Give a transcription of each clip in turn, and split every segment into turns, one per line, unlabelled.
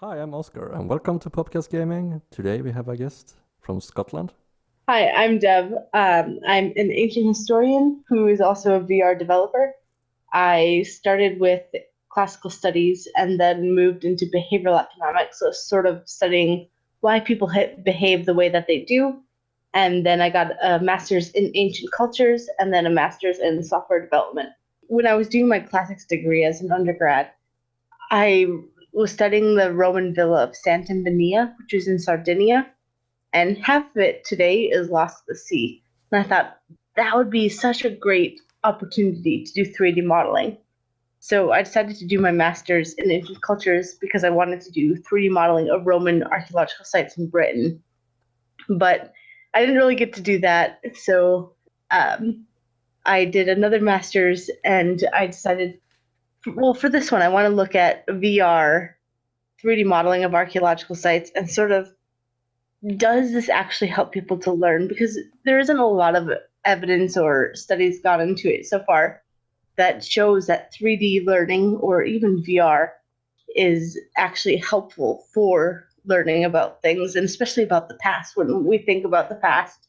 Hi, I'm Oscar, and welcome to Popecast Gaming. Today we have a guest from Scotland.
Hi, I'm Deb. I'm an ancient historian who is also a VR developer. I started with classical studies and then moved into behavioral economics, so sort of studying why people behave the way that they do. And then I got a master's in ancient cultures and then a master's in software development. When I was doing my classics degree as an undergrad, I was studying the Roman villa of Sant'Embania, which is in Sardinia, and half of it today is lost at the sea. And I thought that would be such a great opportunity to do 3D modeling. So I decided to do my master's in ancient cultures because I wanted to do 3D modeling of Roman archaeological sites in Britain. But I didn't really get to do that. So I did another master's and I decided, well, for this one, I want to look at VR 3D modeling of archaeological sites and sort of does this actually help people to learn? Because there isn't a lot of evidence or studies gone into it so far that shows that 3D learning or even VR is actually helpful for learning about things, and especially about the past. When we think about the past,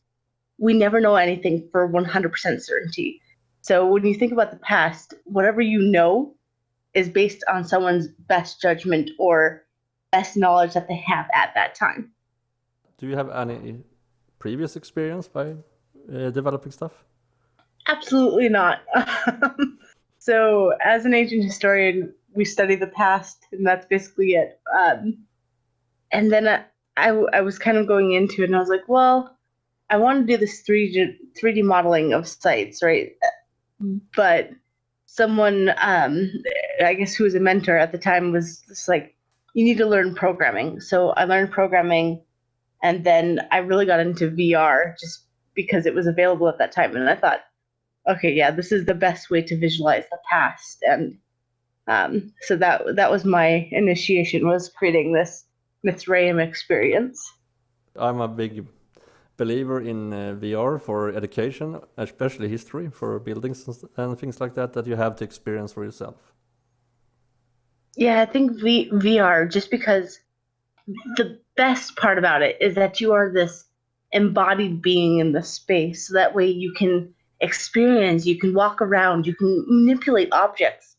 we never know anything for 100% certainty. So when you think about the past, whatever you know is based on someone's best judgment or best knowledge that they have at that time.
Do you have any previous experience by developing stuff?
Absolutely not. So, as an ancient historian, we study the past, and that's basically it. And then I was kind of going into it, and I was like, well, I want to do this 3D modeling of sites, right? But someone, I guess, who was a mentor at the time, was just like, you need to learn programming. So I learned programming, and then I really got into VR just because it was available at that time. And I thought, okay, yeah, this is the best way to visualize the past. And so that was my initiation, was creating this Mithraeum experience.
I'm a big believer in VR for education, especially history, for buildings and things like that, that you have to experience for yourself.
Yeah, I think VR, just because the best part about it is that you are this embodied being in the space. So that way you can experience, you can walk around, you can manipulate objects,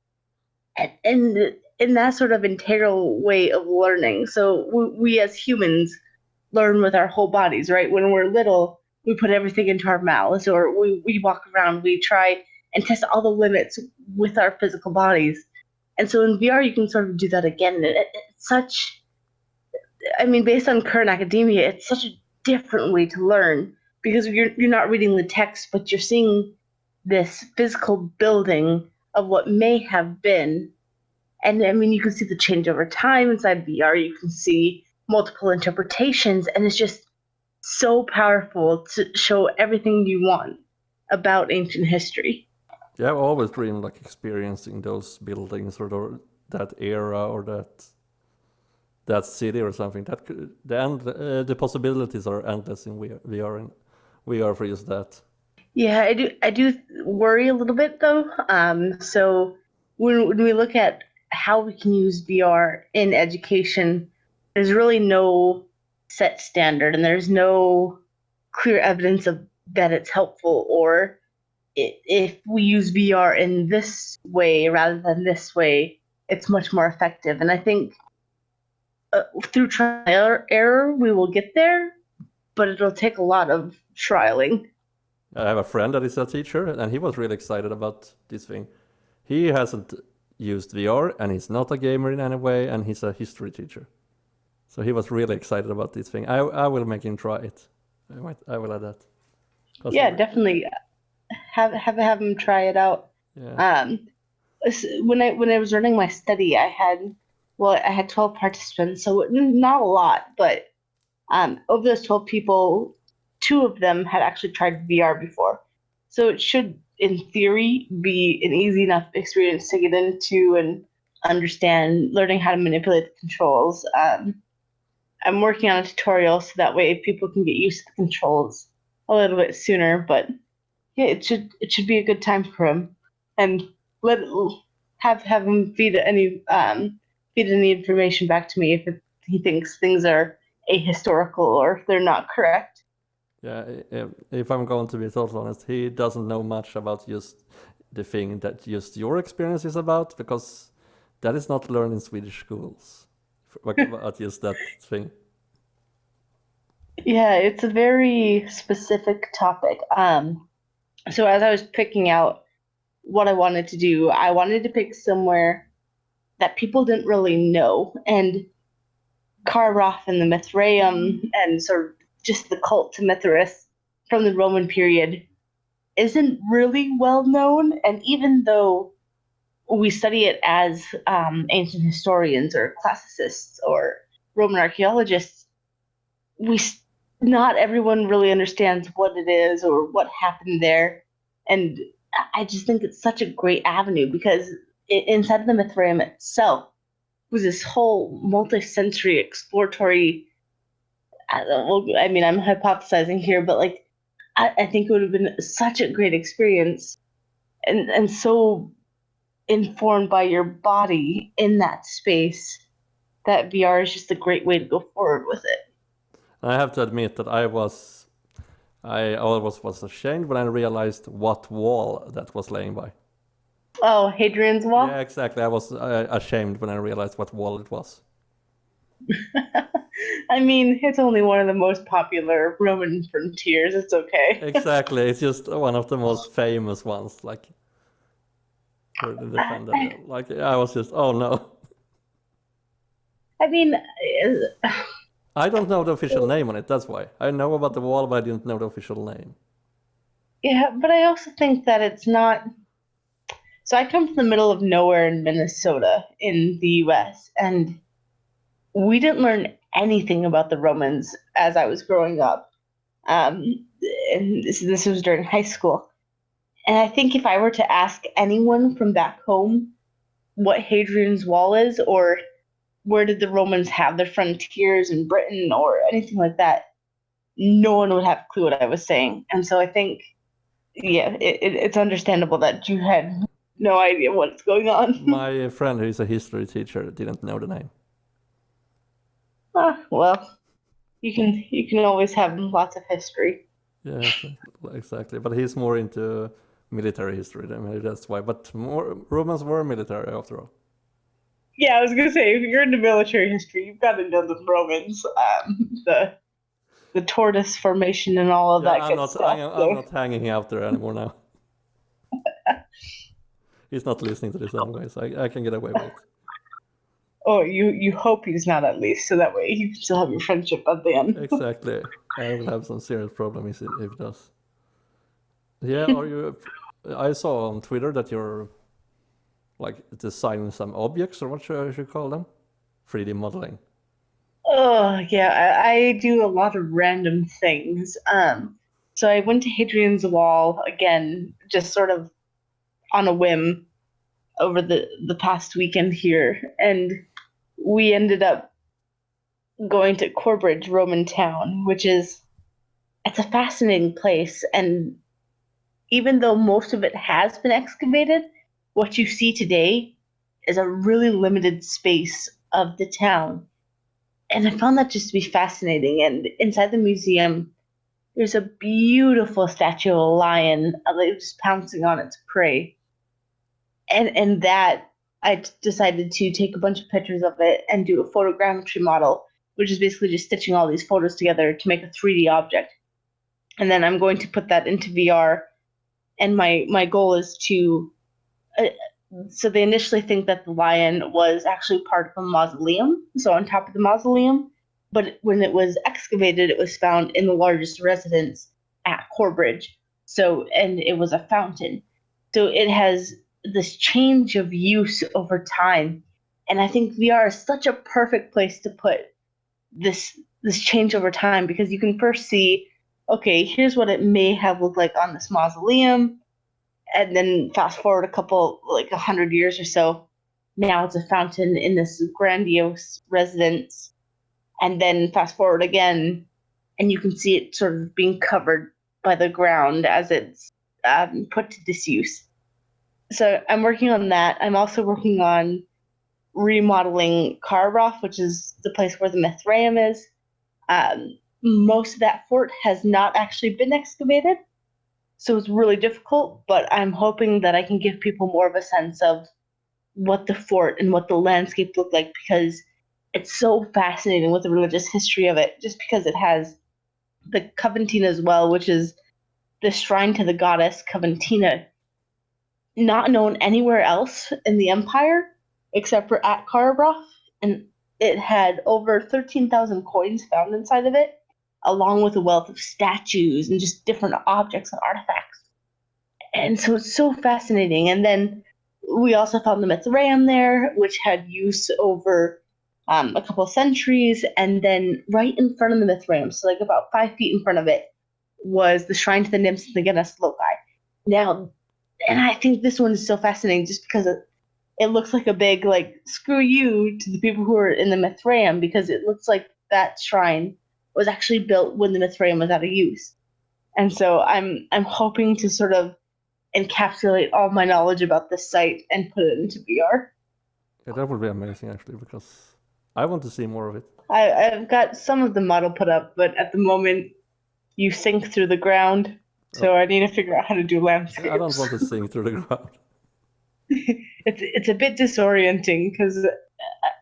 and in that sort of integral way of learning. So we as humans learn with our whole bodies, right? When we're little, we put everything into our mouths, or we walk around, we try and test all the limits with our physical bodies. And so in VR, you can sort of do that again. It's such, I mean, based on current academia, it's such a different way to learn because you're not reading the text, but you're seeing this physical building of what may have been. And I mean, you can see the change over time inside VR. You can see multiple interpretations, and it's just so powerful to show everything you want about ancient history.
Yeah, I've always dreamed like experiencing those buildings or that era or that city or something. That could, the possibilities are endless in VR, and VR for just that.
Yeah, I do worry a little bit though. So when we look at how we can use VR in education, there's really no set standard, and there's no clear evidence of that it's helpful, or if we use VR in this way rather than this way, it's much more effective. And I think through trial and error, we will get there, but it'll take a lot of trialing.
I have a friend that is a teacher, and he was really excited about this thing. He hasn't used VR, and he's not a gamer in any way, and he's a history teacher. So he was really excited about this thing. I will make him try it. I will add that.
Yeah, definitely have him try it out.
Yeah.
Um, when I was running my study, I had 12 participants, so not a lot, but of those 12 people, two of them had actually tried VR before. So it should, in theory, be an easy enough experience to get into and understand, learning how to manipulate the controls. I'm working on a tutorial so that way people can get used to the controls a little bit sooner. But yeah, it should be a good time for him, and let have him feed any information back to me he thinks things are ahistorical or they're not correct.
Yeah, if I'm going to be totally honest, he doesn't know much about just the thing that just your experience is about, because that is not learned in Swedish schools. About just that thing.
Yeah, it's a very specific topic. So as I was picking out what I wanted to do, I wanted to pick somewhere that people didn't really know. And Karroth and the Mithraeum and sort of just the cult to Mithras from the Roman period isn't really well known. And even though we study it as ancient historians or classicists or Roman archaeologists, we not everyone really understands what it is or what happened there. And I just think it's such a great avenue because inside of the Mithraeum itself was this whole multi-sensory exploratory. I mean, I'm hypothesizing here, but like, I think it would have been such a great experience, and so informed by your body in that space that VR is just a great way to go forward with it.
I have to admit that I always was ashamed when I realized what wall that was laying by.
Oh, Hadrian's Wall?
Yeah, exactly. I was ashamed when I realized what wall it was.
I mean, it's only one of the most popular Roman frontiers. It's okay.
Exactly. It's just one of the most famous ones. Like, for the defender. Like, I was just, oh no.
I mean,
I don't know the official name on it, that's why. I know about the wall, but I didn't know the official name.
yeah, but I also think that it's not. So I come from the middle of nowhere in Minnesota in the US, and we didn't learn anything about the Romans as I was growing up. And this was during high school. And I think if I were to ask anyone from back home what Hadrian's Wall is, or where did the Romans have their frontiers in Britain, or anything like that, no one would have a clue what I was saying. And so I think, yeah, it's understandable that you had no idea what's going on.
My friend, who is a history teacher, didn't know the name.
Well, you can always have lots of history.
Yeah, exactly. But he's more into military history, maybe that's why. But more Romans were military after all.
Yeah, I was gonna say, if you're into military history, you've got to know the Romans, the tortoise formation and all of that good stuff.
I'm not hanging out there anymore now. He's not listening to this anyway, so I can get away with it.
Oh, you hope he's not, at least, so that way you can still have your friendship at the end.
Exactly. I will have some serious problem if it does. Yeah, I saw on Twitter that you're like designing some objects, or what should I should call them? 3D modeling.
Oh, yeah, I do a lot of random things. So I went to Hadrian's Wall again, just sort of on a whim over the past weekend here, and we ended up going to Corbridge, Roman town, it's a fascinating place. And even though most of it has been excavated, what you see today is a really limited space of the town. And I found that just to be fascinating. And inside the museum, there's a beautiful statue of a lion just pouncing on its prey. And that I decided to take a bunch of pictures of it and do a photogrammetry model, which is basically just stitching all these photos together to make a 3D object. And then I'm going to put that into VR. And my goal is to. So they initially think that the lion was actually part of a mausoleum, so on top of the mausoleum. But when it was excavated, it was found in the largest residence at Corbridge. And it was a fountain. So it has this change of use over time. And I think VR is such a perfect place to put this change over time, because you can first see, okay, here's what it may have looked like on this mausoleum. And then fast forward a couple, like 100 years or so, now it's a fountain in this grandiose residence. And then fast forward again, and you can see it sort of being covered by the ground as it's put to disuse. So I'm working on that. I'm also working on remodeling Karabroth, which is the place where the Mithraeum is. Most of that fort has not actually been excavated, so it's really difficult, but I'm hoping that I can give people more of a sense of what the fort and what the landscape looked like, because it's so fascinating with the religious history of it, just because it has the Coventina as well, which is the shrine to the goddess Coventina, not known anywhere else in the Empire except for at Karabroth, and it had over 13,000 coins found inside of it, along with a wealth of statues and just different objects and artifacts. And so it's so fascinating. And then we also found the Mithraeum there, which had use over a couple of centuries. And then right in front of the Mithraeum, so like about 5 feet in front of it, was the shrine to the nymphs and the goddess Loci. Now, and I think this one is so fascinating just because it looks like a big, like, screw you to the people who are in the Mithraeum, because it looks like that shrine was actually built when the Mithraeum was out of use. And so I'm hoping to sort of encapsulate all my knowledge about this site and put it into VR.
Yeah, that would be amazing actually, because I want to see more of it.
I've got some of the model put up, but at the moment you sink through the ground, so I need to figure out how to do landscapes.
I don't want to sink through the ground.
It's a bit disorienting because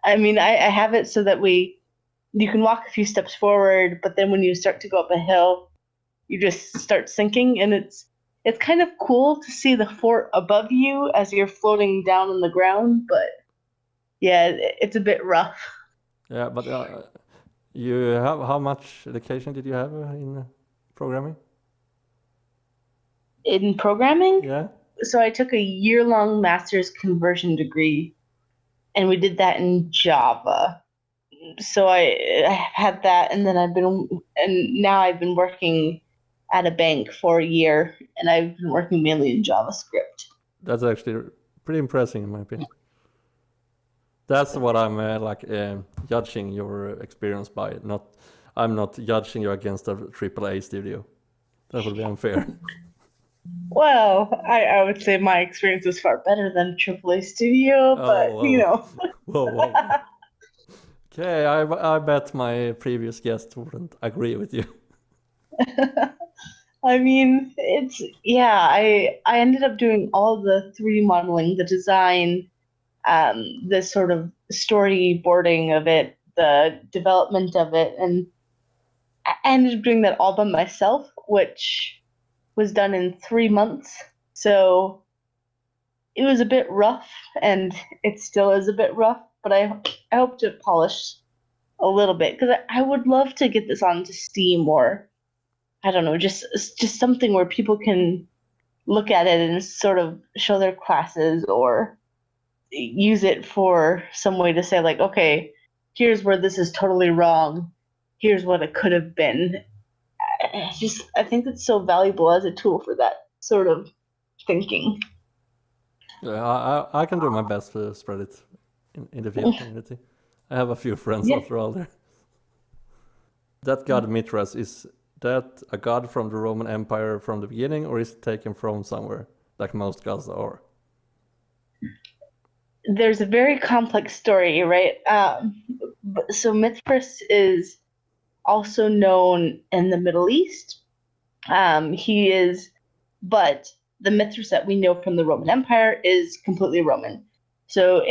I mean I have it so that you can walk a few steps forward, but then when you start to go up a hill, you just start sinking, and it's kind of cool to see the fort above you as you're floating down on the ground, but yeah, it's a bit rough.
Yeah, but you have, how much education did you have in programming?
In programming?
Yeah.
So I took a year-long master's conversion degree, and we did that in Java. So I had that, and then now I've been working at a bank for a year, and I've been working mainly in JavaScript.
That's actually pretty impressive in my opinion. That's what I'm judging your experience by. I'm not judging you against a AAA studio. That would be unfair.
Well, I would say my experience is far better than AAA studio, but
whoa.
you know.
Whoa. Okay, I bet my previous guest wouldn't agree with you.
I mean, I ended up doing all the 3D modeling, the design, the sort of storyboarding of it, the development of it, and I ended up doing that all by myself, which was done in 3 months. So it was a bit rough, and it still is a bit rough, but I hope to polish a little bit, because I would love to get this onto Steam, or I don't know, just something where people can look at it and sort of show their classes, or use it for some way to say, like, okay, here's where this is totally wrong. Here's what it could have been. I think it's so valuable as a tool for that sort of thinking.
Yeah, I can do my best to spread it in the VR community. I have a few friends after all there. That god Mithras, is that a god from the Roman Empire from the beginning, or is it taken from somewhere, like most gods are?
There's a very complex story, right? So Mithras is also known in the Middle East. But the Mithras that we know from the Roman Empire is completely Roman. So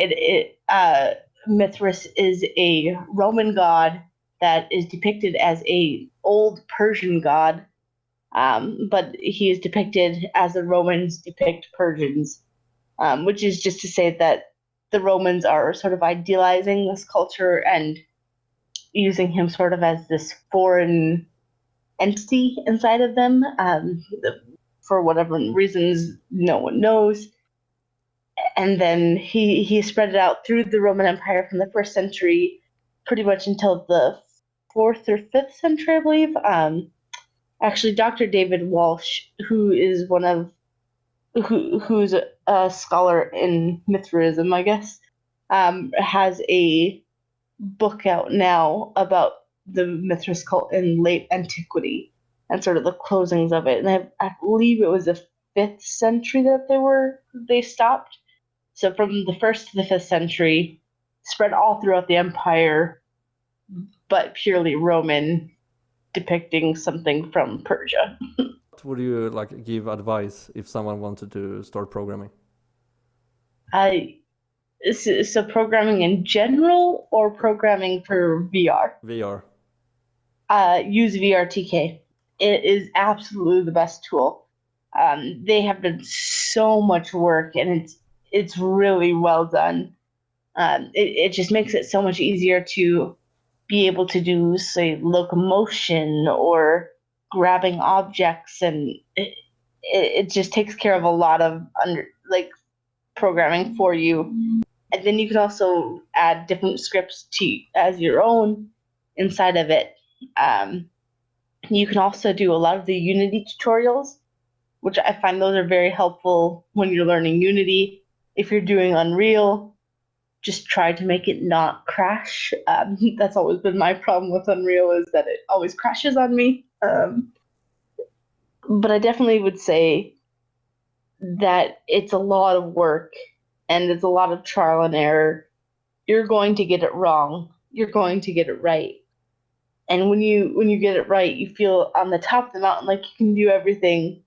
Mithras is a Roman god that is depicted as a old Persian god, but he is depicted as the Romans depict Persians, which is just to say that the Romans are sort of idealizing this culture and using him sort of as this foreign entity inside of them, for whatever reasons no one knows. And then he spread it out through the Roman Empire from the 1st century pretty much until the 4th or 5th century, I believe. Actually, Dr. David Walsh, who's a scholar in Mithraism, I guess, has a book out now about the Mithras cult in late antiquity and sort of the closings of it. And I believe it was the 5th century that they stopped. So from the 1st to the 5th century, spread all throughout the empire, but purely Roman, depicting something from Persia.
Would you like give advice if someone wanted to start programming?
So programming in general or programming for VR?
VR.
Use VRTK. It is absolutely the best tool. They have done so much work, and it's really well done. It just makes it so much easier to be able to do, say, locomotion or grabbing objects, and it just takes care of a lot of programming for you. And then you can also add different scripts as your own inside of it. You can also do a lot of the Unity tutorials, which I find those are very helpful when you're learning Unity. If you're doing Unreal, just try to make it not crash. That's always been my problem with Unreal, is that it always crashes on me. But I definitely would say that it's a lot of work and it's a lot of trial and error. You're going to get it wrong. You're going to get it right. And when you get it right, you feel on the top of the mountain like you can do everything,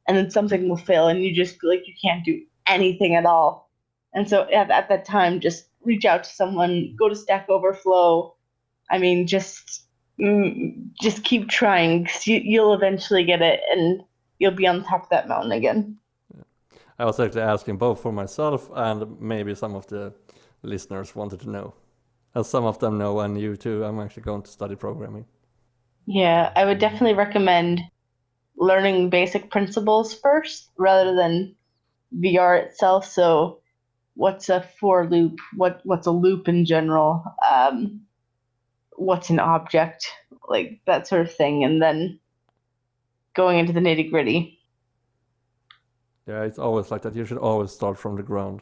and then something will fail and you just feel like you can't do anything at all. And so at that time, just reach out to someone, go to Stack Overflow. I mean, just keep trying, 'cause you'll eventually get it and you'll be on the top of that mountain again.
I was actually asking both for myself and maybe some of the listeners wanted to know. As some of them know, and you too, I'm actually going to study programming.
Yeah, I would definitely recommend learning basic principles first rather than VR itself. So what's a for loop? What's a loop in general? What's an object? Like that sort of thing. And then going into the nitty-gritty.
Yeah, it's always like that. You should always start from the ground.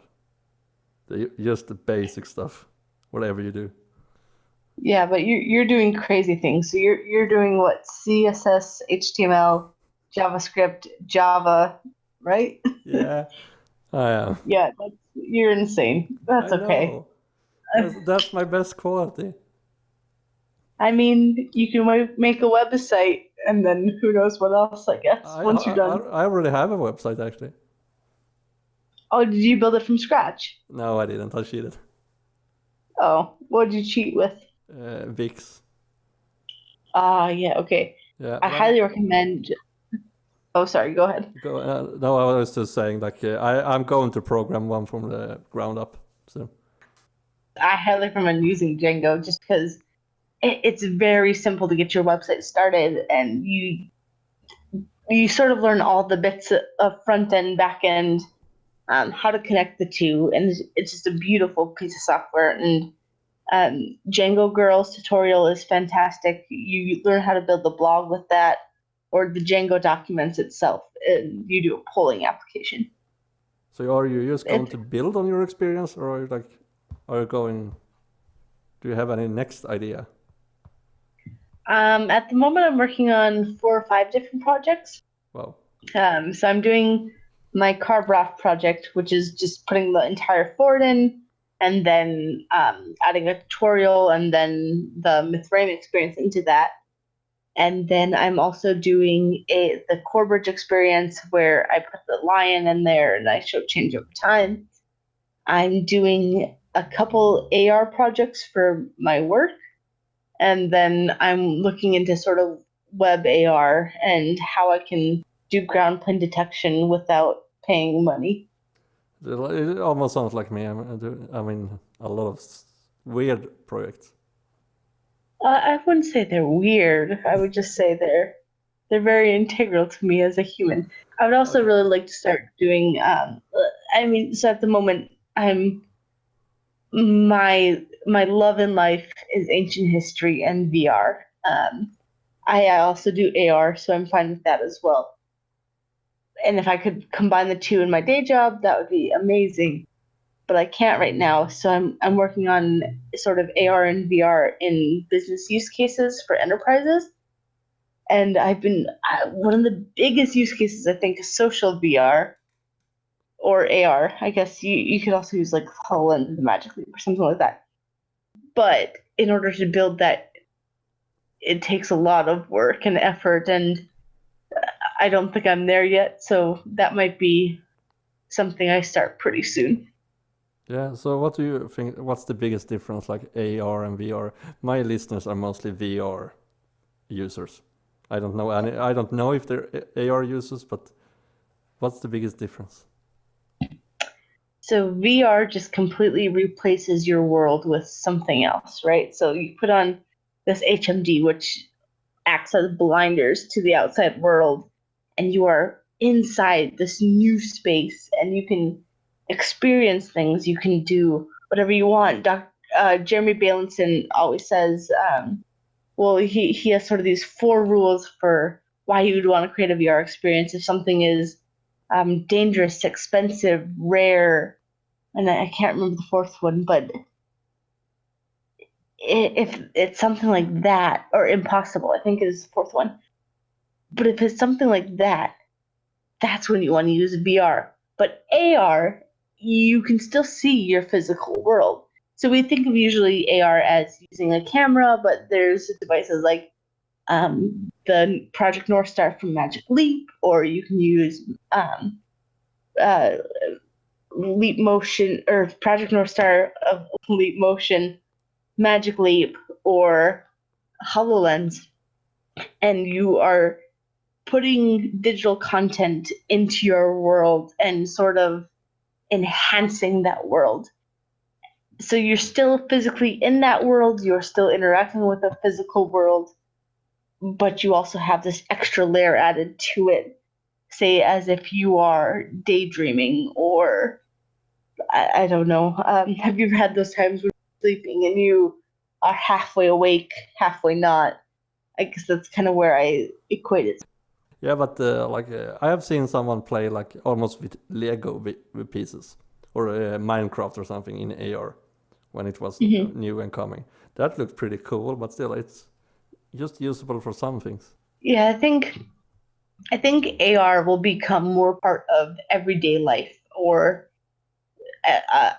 Just the basic stuff, whatever you do.
Yeah, but you're doing crazy things. So you're doing what? CSS, HTML, JavaScript, Java, right?
Yeah, I am.
Yeah, you're insane. That's
I
okay.
know. That's my best quality.
I mean, you can make a website, and then who knows what else, I guess, once you're done.
I already have a website, actually.
Oh, did you build it from scratch?
No, I didn't. I cheated.
Oh, what did you cheat with?
Vix.
Yeah, okay.
Yeah,
I highly recommend. Oh, sorry, go ahead.
No, I was just saying, like, I'm going to program one from the ground up. So
I highly recommend using Django just because it's very simple to get your website started, and you sort of learn all the bits of front end, back end, how to connect the two, and it's just a beautiful piece of software. And Django Girls tutorial is fantastic. You learn how to build the blog with that, or the Django documents itself, and you do a polling application.
So are you just going to build on your experience, or are you going? Do you have any next idea?
At the moment, I'm working on 4 or 5 different projects.
Wow.
So I'm doing my carb raft project, which is just putting the entire fort in, and then adding a tutorial, and then the Mithraim experience into that. And then I'm also doing the Corbridge experience, where I put the lion in there and I show change over time. I'm doing a couple AR projects for my work, and then I'm looking into sort of web AR and how I can do ground plane detection without paying money.
It almost sounds like me. I mean, a lot of weird projects.
I wouldn't say they're weird. I would just say they're very integral to me as a human. I would also really like to start doing. So at the moment, my love in life is ancient history and VR. I also do AR, so I'm fine with that as well. And if I could combine the two in my day job, that would be amazing. But I can't right now, so I'm working on sort of AR and VR in business use cases for enterprises. And one of the biggest use cases, I think, is social VR or AR. I guess you could also use like HoloLens, Magic Leap, or something like that. but in order to build that, it takes a lot of work and effort, and I don't think I'm there yet, so that might be something I start pretty soon.
Yeah, so what do you think, what's the biggest difference like AR and VR? My listeners are mostly VR users. I don't know if they're AR users, but what's the biggest difference?
So VR just completely replaces your world with something else, right? So you put on this HMD, which acts as blinders to the outside world, and you are inside this new space, and you can experience things. You can do whatever you want. Jeremy Bailenson always says, well, he has sort of these 4 rules for why you'd want to create a VR experience. If something is dangerous, expensive, rare, and I can't remember the 4th one, but if it's something like that, or impossible, I think is the 4th one. But if it's something like that, that's when you want to use VR. But AR, you can still see your physical world. So we think of usually AR as using a camera, but there's devices like the Project North Star from Magic Leap, or you can use uh, Leap Motion, or Project North Star of Leap Motion, Magic Leap, or HoloLens, and you are putting digital content into your world and sort of enhancing that world. So you're still physically in that world, you're still interacting with a physical world, but you also have this extra layer added to it, say as if you are daydreaming, or I don't know. Have you ever had those times when you're sleeping and you are halfway awake, halfway not? I guess that's kind of where I equate it.
Yeah, but I have seen someone play like almost with Lego pieces or Minecraft or something in AR when it was
Mm-hmm.
new and coming. That looked pretty cool, but still, it's just usable for some things.
Yeah, I think AR will become more part of everyday life, or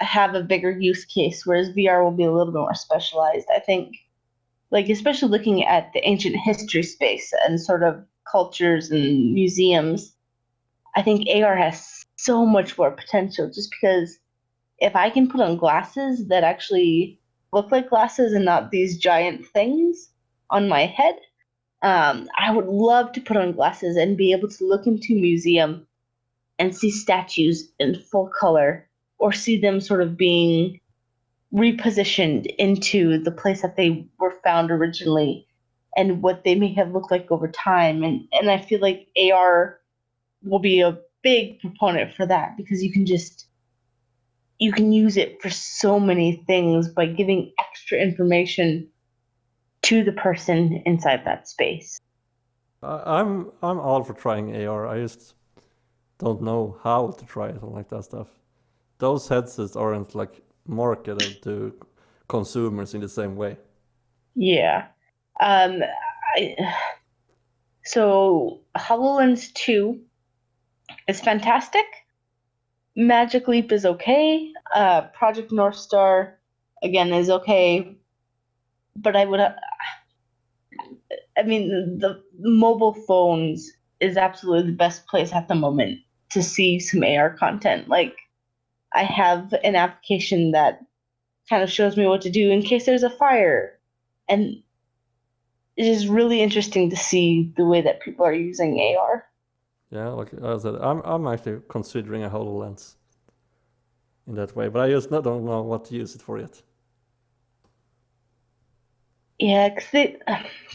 have a bigger use case, whereas VR will be a little bit more specialized. I think, like especially looking at the ancient history space and sort of cultures and museums, I think AR has so much more potential just because if I can put on glasses that actually look like glasses and not these giant things on my head, I would love to put on glasses and be able to look into a museum and see statues in full color, or see them sort of being repositioned into the place that they were found originally and what they may have looked like over time. And I feel like AR will be a big proponent for that, because you can use it for so many things by giving extra information to the person inside that space.
I'm all for trying AR. I just don't know how to try it and like that stuff. Those headsets aren't like marketed to consumers in the same way.
Yeah. Um, I, so HoloLens 2 is fantastic. Magic Leap is okay. Project North Star, again, is okay. But I mean, the mobile phones is absolutely the best place at the moment to see some AR content. Like, I have an application that kind of shows me what to do in case there's a fire. And it is really interesting to see the way that people are using AR.
Yeah, like I said, I'm actually considering a HoloLens in that way, but I just don't know what to use it for yet.
Yeah, because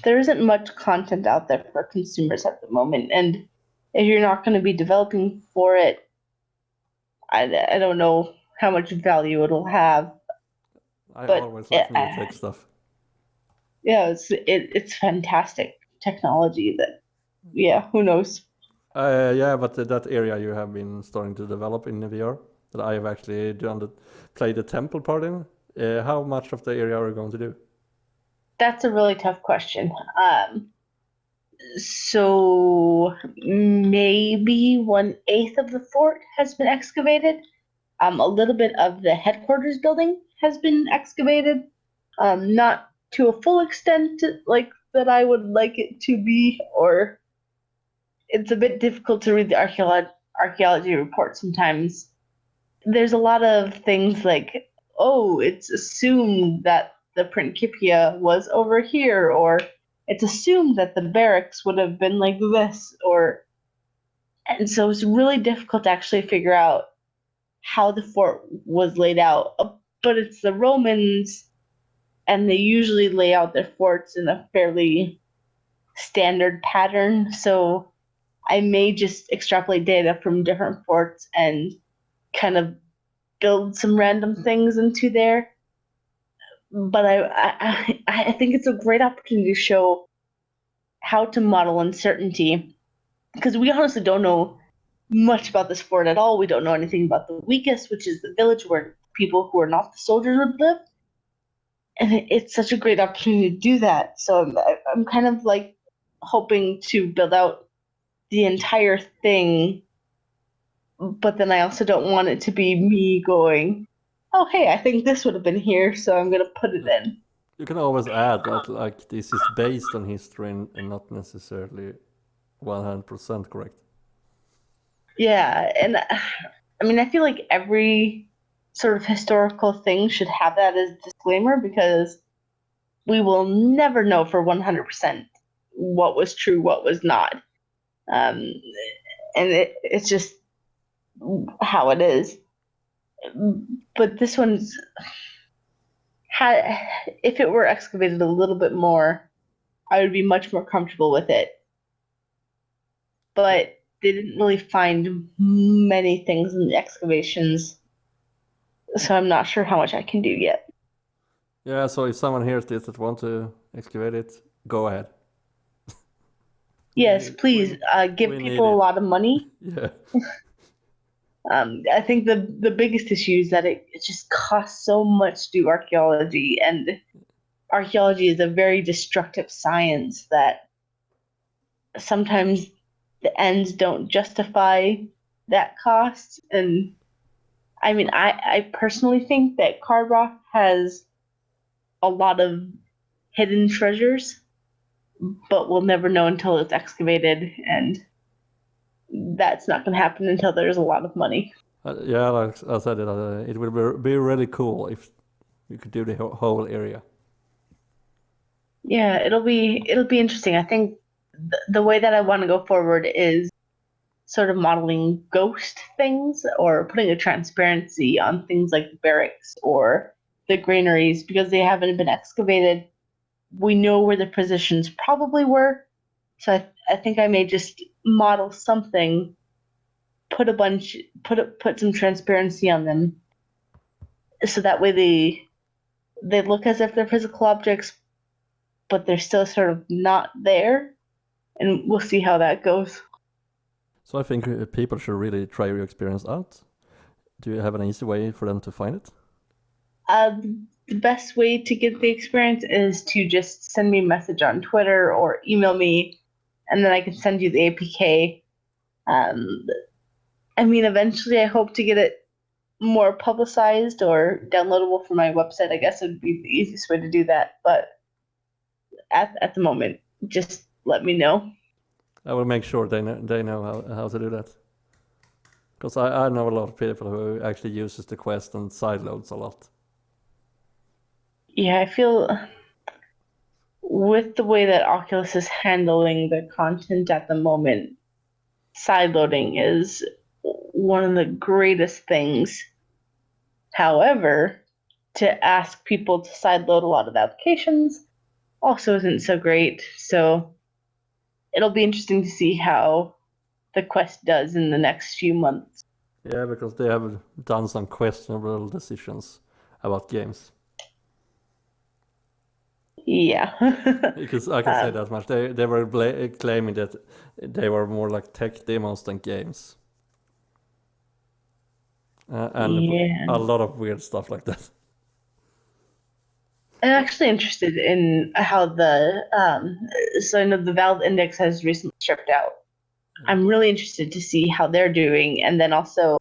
there isn't much content out there for consumers at the moment. And if you're not going to be developing for it, I don't know how much value it'll have.
I
But
always like new tech stuff.
yeah, it's fantastic technology that, yeah, who knows?
Yeah, but that area you have been starting to develop in VR that I have actually played the temple part in. How much of the area are you going to do?
That's a really tough question. So maybe 1/8 of the fort has been excavated. A little bit of the headquarters building has been excavated. Not to a full extent like that I would like it to be, or it's a bit difficult to read the archaeology report sometimes. There's a lot of things like, oh, it's assumed that the Principia was over here, or it's assumed that the barracks would have been like this, and so it's really difficult to actually figure out how the fort was laid out. But it's the Romans, and they usually lay out their forts in a fairly standard pattern. So I may just extrapolate data from different forts and kind of build some random things into there. But I think it's a great opportunity to show how to model uncertainty, because we honestly don't know much about this fort at all. We don't know anything about the weakest, which is the village where people who are not the soldiers would live. And it's such a great opportunity to do that. So I'm kind of like hoping to build out the entire thing, but then I also don't want it to be me going, oh, hey, I think this would have been here, so I'm going to put it in.
You can always add that like this is based on history and not necessarily 100% correct.
Yeah, and I mean, I feel like every sort of historical thing should have that as a disclaimer, because we will never know for 100% what was true, what was not. Um, and it's just how it is. But this one's if it were excavated a little bit more, I would be much more comfortable with it. But they didn't really find many things in the excavations, so I'm not sure how much I can do yet.
Yeah, so if someone hears this that want to excavate it, go ahead.
Yes, please give people a lot of money.
Yeah.
I think the biggest issue is that it just costs so much to do archaeology, and archaeology is a very destructive science that sometimes the ends don't justify that cost. And I mean, I personally think that Card Rock has a lot of hidden treasures, but we'll never know until it's excavated, and that's not going to happen until there's a lot of money.
Yeah, like I said, it would be really cool if we could do the whole area.
Yeah, it'll be interesting. I think the way that I want to go forward is sort of modeling ghost things, or putting a transparency on things like the barracks or the granaries, because they haven't been excavated. We know where the positions probably were, so I think I may just model something, put some transparency on them, so that way they look as if they're physical objects, but they're still sort of not there, and we'll see how that goes.
So I think people should really try your experience out. Do you have an easy way for them to find it?
The best way to get the experience is to just send me a message on Twitter or email me, and then I can send you the APK. I mean, eventually I hope to get it more publicized or downloadable from my website. I guess it would be the easiest way to do that, but at the moment, just let me know.
I will make sure they know how to do that. Because I know a lot of people who actually uses the Quest and sideloads a lot.
Yeah, I feel with the way that Oculus is handling the content at the moment, sideloading is one of the greatest things. However, to ask people to sideload a lot of applications also isn't so great. So it'll be interesting to see how the Quest does in the next few months.
Yeah, because they have done some questionable decisions about games.
Yeah.
Because I can say that much. They were claiming that they were more like tech demos than games. And
yeah.
a lot of weird stuff like that.
I'm actually interested in how so I know the Valve Index has recently stripped out. I'm really interested to see how they're doing, and then also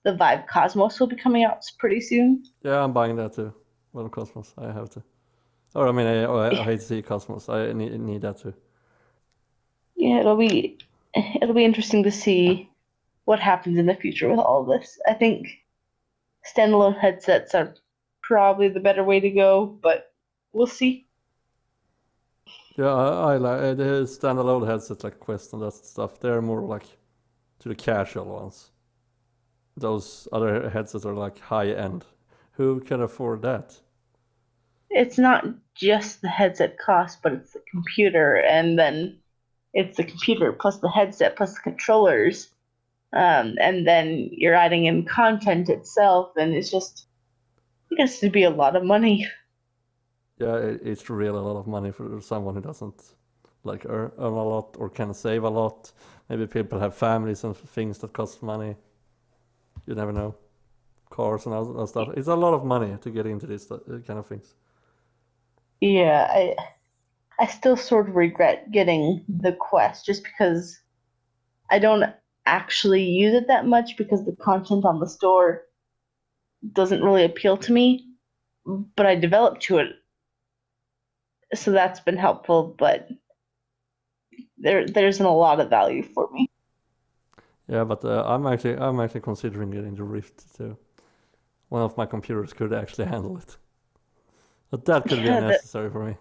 the Vive Cosmos will be coming out pretty soon.
Yeah, I'm buying that too. Well, Cosmos, I have to. Or I mean, I hate to see Cosmos. I need that too.
Yeah, it'll be interesting to see what happens in the future with all of this. I think standalone headsets are probably the better way to go, but we'll see.
Yeah, I like the standalone headsets like Quest and that stuff. They're more like to the casual ones. Those other headsets are like high end. Who can afford that?
It's not just the headset cost, but it's the computer, and then it's the computer plus the headset plus the controllers, and then you're adding in content itself, and it gets to be a lot of money.
Yeah, it's really a lot of money for someone who doesn't like earn a lot or can save a lot. Maybe people have families and things that cost money. You never know. Cars and all stuff. It's a lot of money to get into these kind of things.
Yeah, I still sort of regret getting the Quest just because I don't actually use it that much because the content on the store doesn't really appeal to me, but I developed to it, so that's been helpful, but there isn't a lot of value for me.
Yeah, but I'm actually considering getting the Rift too. One of my computers could actually handle it, but that could be
Yeah,
unnecessary for me.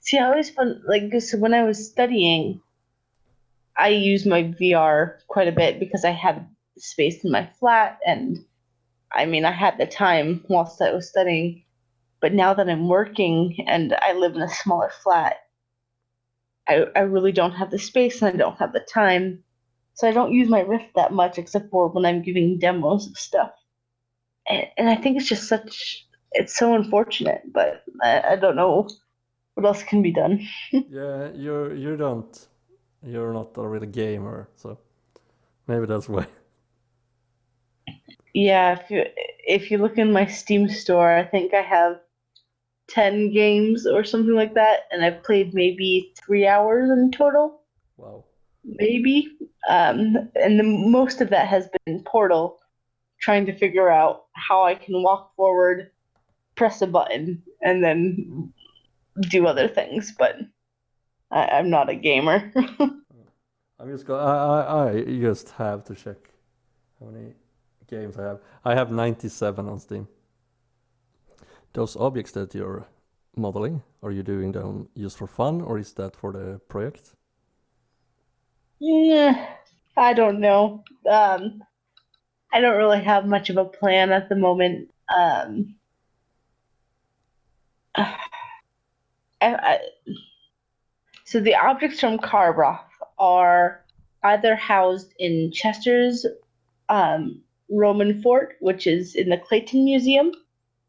see, I always found like so when I was studying, I used my VR quite a bit because I had space in my flat, and I mean I had the time whilst I was studying. But now that I'm working and I live in a smaller flat, I really don't have the space and I don't have the time. So I don't use my Rift that much except for when I'm giving demos of stuff. And I think it's just it's so unfortunate, but I don't know what else can be done.
Yeah, you're not a real gamer, so maybe that's why.
Yeah, if you look in my Steam store, I think I have 10 games or something like that, and I've played maybe 3 hours in total,
Wow.
maybe. And most of that has been Portal, trying to figure out how I can walk forward, press a button, and then do other things. But I'm not a gamer.
I just have to check how many games I have. I have 97 on Steam. Those objects that you're modeling, are you doing them just for fun or is that for the project?
Yeah, I don't know. I don't really have much of a plan at the moment. I, I, so the objects from Carbroth are either housed in Chester's Roman fort, which is in the Clayton Museum,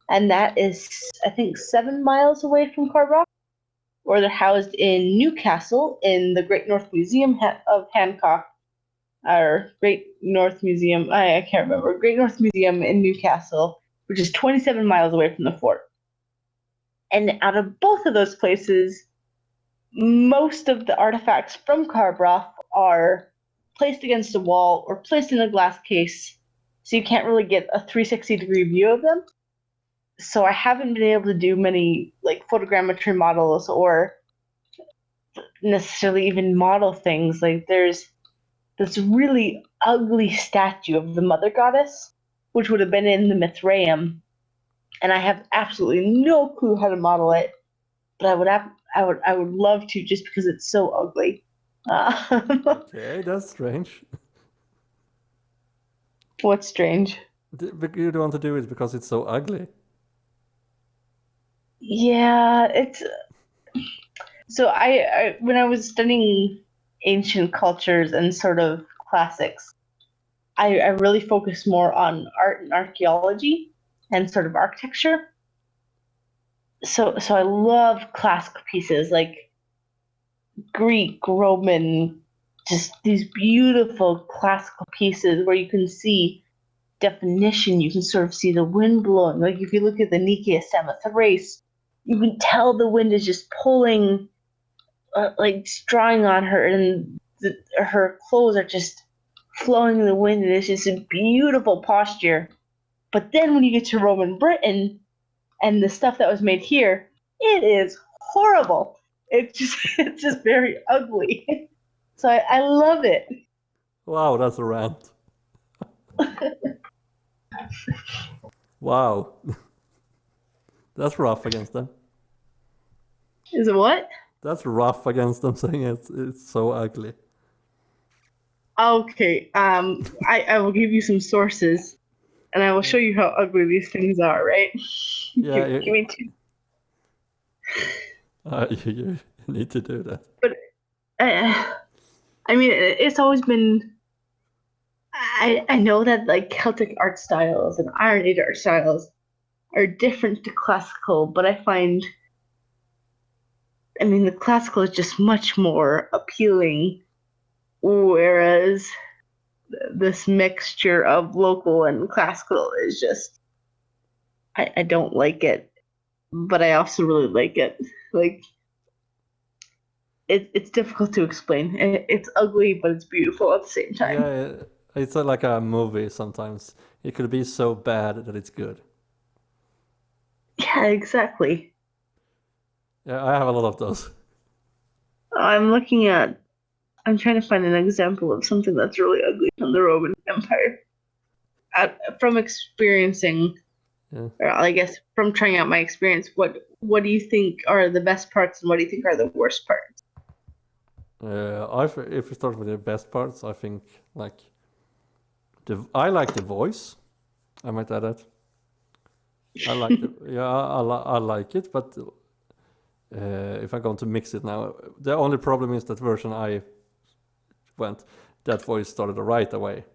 and that is, I think, 7 miles away from Carbroth, or they're housed in Newcastle in the Great North Museum of Hancock, or Great North Museum, I can't remember, Great North Museum in Newcastle, which is 27 miles away from the fort. And out of both of those places, most of the artifacts from Carbroth are placed against a wall or placed in a glass case, so you can't really get a 360-degree view of them. So I haven't been able to do many like photogrammetry models or necessarily even model things. Like there's this really ugly statue of the mother goddess, which would have been in the Mithraeum, and I have absolutely no clue how to model it. But I would love to just because it's so ugly.
Okay, that's strange.
What's strange?
But you don't want to do it because it's so ugly.
Yeah, it's so I when I was studying ancient cultures and sort of classics, I really focused more on art and archaeology and sort of architecture. So I love classical pieces like Greek, Roman, just these beautiful classical pieces where you can see definition, you can sort of see the wind blowing. Like if you look at the Nike Samothrace, you can tell the wind is just pulling, like drawing on her, and her clothes are just flowing in the wind, and it's just a beautiful posture. But then when you get to Roman Britain and the stuff that was made here, it is horrible. It's just very ugly. So I love it.
Wow, that's a rant. Wow. That's rough against them.
Is it what?
That's rough against them saying it's so ugly.
Okay. I will give you some sources, and I will show you how ugly these things are. Right?
Yeah,
Give me two.
you need to do that.
But I mean, it's always been. I know that like Celtic art styles and Iron Age art styles are different to classical, but I find, I mean, the classical is just much more appealing, whereas this mixture of local and classical is just, I don't like it, but I also really like it. Like, it's difficult to explain. It's ugly, but it's beautiful at the same time.
Yeah, it's like a movie sometimes. It could be so bad that it's good.
Yeah, exactly.
Yeah, I have a lot of those.
I'm trying to find an example of something that's really ugly from the Roman Empire. From experiencing,
Yeah.
or I guess from trying out my experience, what do you think are the best parts and what do you think are the worst parts?
If we start with the best parts, I think like I like the voice. I might add that. I like I like it, but if I'm going to mix it now, the only problem is that version I went, that voice started right away,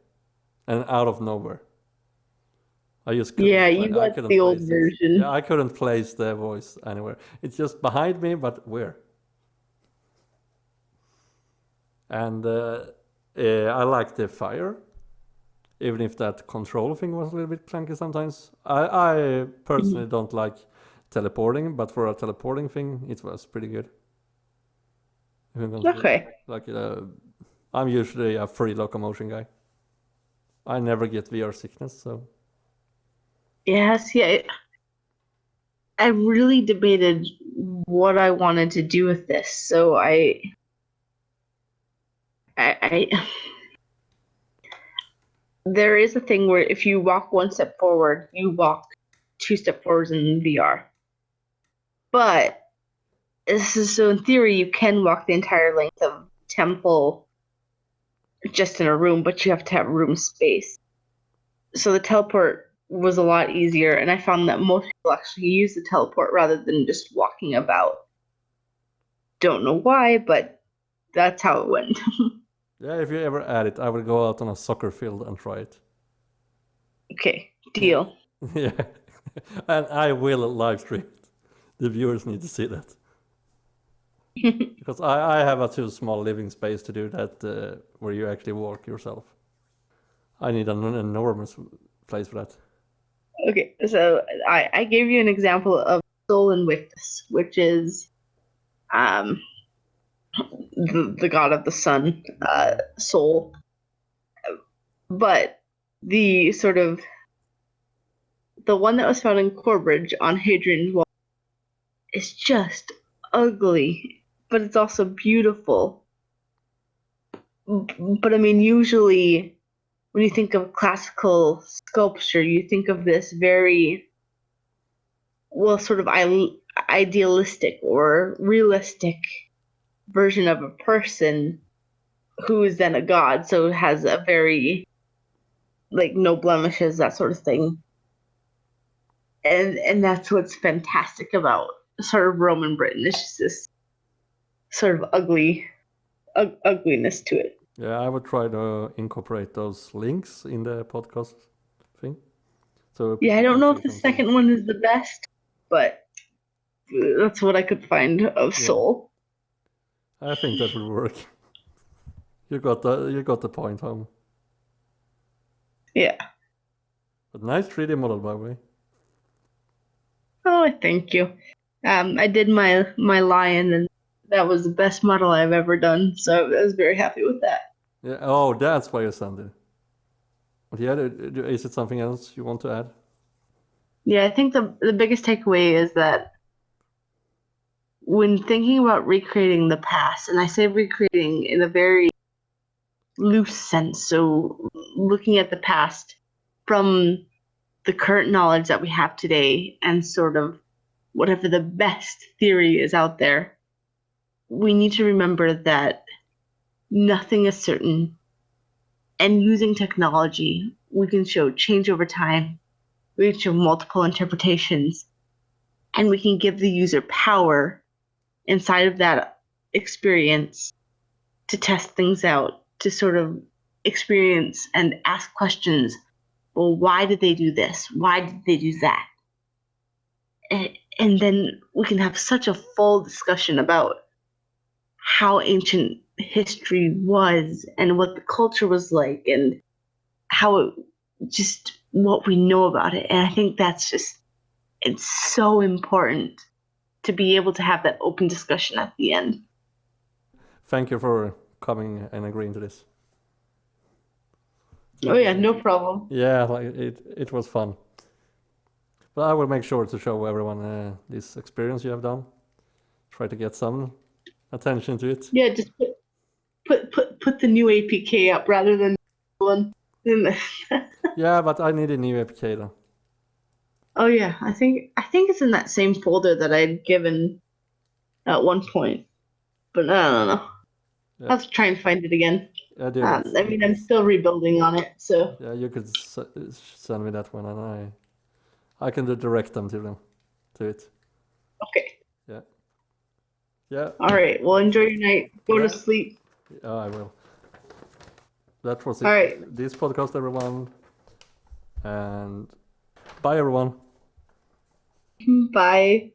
and out of nowhere. I just couldn't.
Yeah, you
I
got
couldn't
the old
place it.
version.
Yeah, I couldn't place the voice anywhere. It's just behind me, but where? And I like the fire, even if that control thing was a little bit clunky sometimes. I personally don't like teleporting, but for a teleporting thing, it was pretty good.
Okay.
Like I'm usually a free locomotion guy. I never get VR sickness, so.
Yes, yeah. I really debated what I wanted to do with this, so I there is a thing where if you walk one step forward, you walk two step forwards in VR. But so in theory, you can walk the entire length of temple just in a room, but you have to have room space. So the teleport was a lot easier, and I found that most people actually use the teleport rather than just walking about. Don't know why, but that's how it went.
Yeah, if you ever add it, I will go out on a soccer field and try it.
Okay, deal.
Yeah, and I will live stream it. The viewers need to see that. Because I have a too small living space to do that where you actually walk yourself. I need an enormous place for that.
Okay, so I gave you an example of Sol Invictus, which is the god of the sun, Sol. But the sort of the one that was found in Corbridge on Hadrian's Wall is just ugly, but it's also beautiful. But I mean, usually when you think of classical sculpture, you think of this very, well, sort of idealistic or realistic version of a person who is then a god, so has a very, like, no blemishes, that sort of thing. And that's what's fantastic about sort of Roman Britain. It's just this sort of ugliness to it.
Yeah, I would try to incorporate those links in the podcast thing. So
Yeah, I don't
can
know
see
if the
some
second
things.
one is the best, but that's what I could find of
Yeah.
Soul.
I think that would work. You got the point home.
Yeah.
But nice 3D model, by the way.
Oh, thank you. I did my lion, and that was the best model I've ever done. So I was very happy with that.
Yeah. Oh, that's why you sent it. But yeah, is it something else you want to add?
Yeah, I think the biggest takeaway is that when thinking about recreating the past, and I say recreating in a very loose sense, so looking at the past from the current knowledge that we have today and sort of whatever the best theory is out there, we need to remember that nothing is certain. And using technology, we can show change over time, we can show multiple interpretations, and we can give the user power inside of that experience to test things out, to sort of experience and ask questions. Well, why did they do this? Why did they do that? And then we can have such a full discussion about how ancient history was and what the culture was like and how it, just what we know about it. And I think that's just, it's so important to be able to have that open discussion at the end.
Thank you for coming and agreeing to this.
Oh yeah, no problem.
Yeah, like it was fun. But I will make sure to show everyone this experience you have done. Try to get some attention to it.
Yeah, just put the new APK up rather than the one.
Yeah, but I need a new APK though.
Oh yeah, I think it's in that same folder that I'd given at one point, but I don't know.
Yeah.
I'll have to try and find it again.
Yeah, do
I
that.
mean, I'm still rebuilding on it, so.
Yeah, you could send me that one, and I can direct them to it.
Okay.
Yeah. Yeah.
All right. Well, enjoy your night. Go to sleep.
I will. That was it.
All right.
This podcast, everyone, and bye, everyone.
Bye.